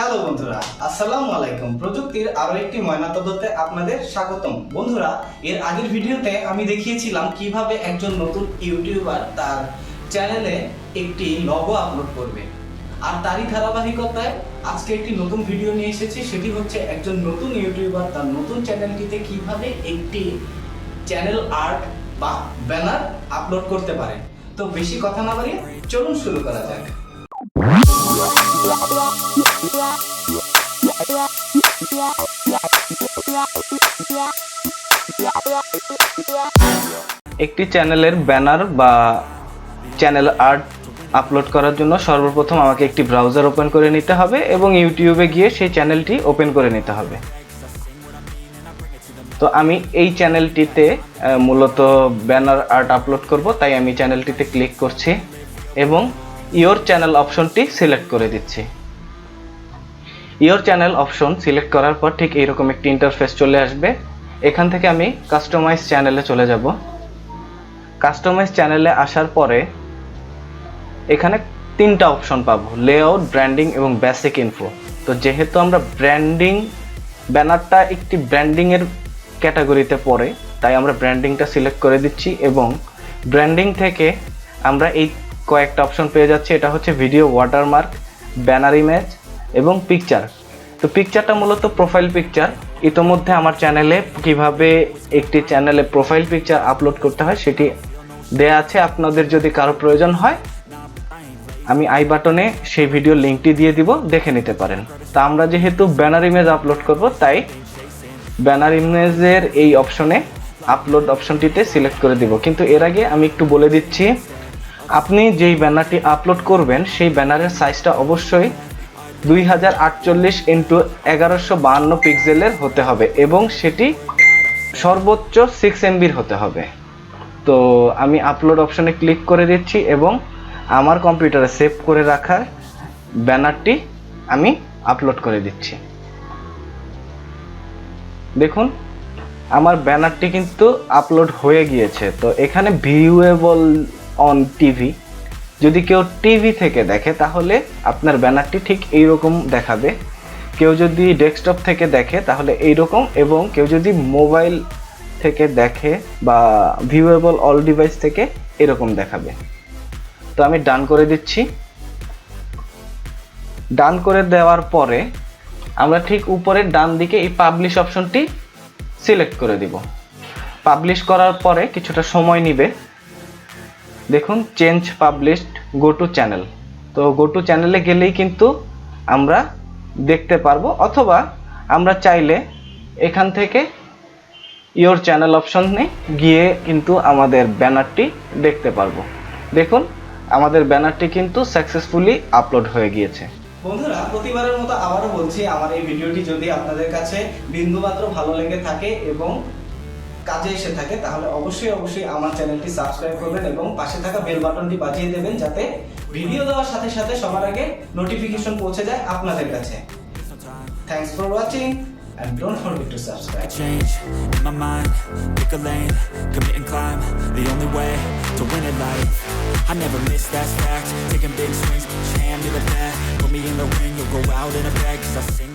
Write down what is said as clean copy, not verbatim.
Hello বন্ধুরা, আসসালামু আলাইকুম। প্রযুক্তির আরো একটি ময়নাতদন্তে আপনাদের স্বাগতম। বন্ধুরা, এর আগের ভিডিওতে আমি দেখিয়েছিলাম কিভাবে একজন নতুন ইউটিউবার তার চ্যানেলে একটি লোগো আপলোড করবে। আর তারই ধারাবাহিকতায় আজকে একটি নতুন ভিডিও নিয়ে এসেছি, সেটি হচ্ছে একজন নতুন ইউটিউবার তার নতুন চ্যানেলটিতে কিভাবে একটি চ্যানেল আর্ট বা ব্যানার আপলোড করতে পারে। তো বেশি কথা না বাড়িয়ে চলুন শুরু করা যাক। একটি চ্যানেলের ব্যানার বা চ্যানেল আর্ট আপলোড করার জন্য সর্বপ্রথম আমাকে একটি ব্রাউজার ওপেন করে নিতে হবে এবং ইউটিউবে গিয়ে সেই চ্যানেলটি ওপেন করে নিতে হবে। তো আমি এই চ্যানেলটিতে মূলত ব্যানার আর্ট আপলোড করব, তাই আমি চ্যানেলটিতে ক্লিক করছি এবং ইওর চ্যানেল অপশনটি সিলেক্ট করে দিচ্ছি। ইওর চ্যানেল অপশন সিলেক্ট করার পর ঠিক এইরকম একটি ইন্টারফেস চলে আসবে। এখান থেকে আমি কাস্টমাইজ চ্যানেলে চলে যাব। কাস্টমাইজ চ্যানেলে আসার পরে এখানে তিনটা অপশন পাবো, লেআউট, ব্র্যান্ডিং এবং বেসিক ইনফো। তো যেহেতু আমরা ব্যানারটা একটি ব্র্যান্ডিংয়ের ক্যাটাগরিতে পড়ে, তাই আমরা ব্র্যান্ডিংটা সিলেক্ট করে দিচ্ছি এবং ব্র্যান্ডিং থেকে আমরা এই কয়েকটা অপশন পেয়ে যাচ্ছি। এটা হচ্ছে ভিডিও, ওয়াটারমার্ক, ব্যানার ইমেজ এবং পিকচার। তো পিকচারটা মূলত প্রোফাইল পিকচার। ইতোমধ্যে আমার চ্যানেলে কিভাবে একটি চ্যানেলে প্রোফাইল পিকচার আপলোড করতে হয় সেটি দেয়া আছে, আপনাদের যদি কারো প্রয়োজন হয় আমি আই বাটনে সেই ভিডিওর লিঙ্কটি দিয়ে দিব, দেখে নিতে পারেন। তা আমরা যেহেতু ব্যানার ইমেজ আপলোড করব, তাই ব্যানার ইমেজের এই অপশনে আপলোড অপশনটিতে সিলেক্ট করে দিব। কিন্তু এর আগে আমি একটু বলে দিচ্ছি, আপনি যেই ব্যানারটি আপলোড করবেন সেই ব্যানারের সাইজটা অবশ্যই 2048x1152 পিক্সেলের হতে হবে এবং সেটি সর্বোচ্চ 6 MBর হতে হবে। তো আমি আপলোড অপশনে ক্লিক করে দিচ্ছি এবং আমার কম্পিউটারে সেভ করে রাখা ব্যানারটি আমি আপলোড করে দিচ্ছি। দেখুন আমার ব্যানারটি কিন্তু আপলোড হয়ে গিয়েছে। তো এখানে ভিউয়েবল অন টিভি, যদি কেউ টিভি থেকে দেখে তাহলে আপনার ব্যানারটি ঠিক এইরকম দেখাবে, কেউ যদি ডেস্কটপ থেকে দেখে তাহলে এইরকম, এবং কেউ যদি মোবাইল থেকে দেখে বা ভিউয়েবল অল ডিভাইস থেকে এরকম দেখাবে। তো আমি ডান করে দিচ্ছি। ডান করে দেওয়ার পরে আমরা ঠিক উপরের ডান দিকে এই পাবলিশ অপশনটি সিলেক্ট করে দিব। পাবলিশ করার পরে কিছুটা সময় নেবে। দেখুন change published, go to channel. তো গো টু চ্যানেলে গেলেই কিন্তু আমরা দেখতে পারবো, অথবা আমরা চাইলে এখান থেকে ইওর চ্যানেল অপশনে গিয়ে কিন্তু আমাদের ব্যানারটি দেখতে পারবো। দেখুন আমাদের ব্যানারটি কিন্তু সাকসেসফুলি আপলোড হয়ে গিয়েছে। বন্ধুরা, প্রতিবারের মতো আবারও বলছি, আমার এই ভিডিওটি যদি আপনাদের কাছে বিন্দুমাত্র ভালো লেগে থাকে এবং কাজে এসে থাকে তাহলে অবশ্যই আমার চ্যানেলটি সাবস্ক্রাইব করবেন এবং পাশে থাকা বেল বাটনটি বাজিয়ে দেবেন, যাতে ভিডিও দেওয়ার সাথে সাথে সবার আগে নোটিফিকেশন পৌঁছে যায় আপনাদের কাছে। Thanks for watching and don't forget to subscribe. Change in my mind, pick a lane, commit and climb, the only way to win at life. I never miss, that's fact, taking big swings, each hand to the bat, put me in the ring, you'll go out in a bag, 'cause I sing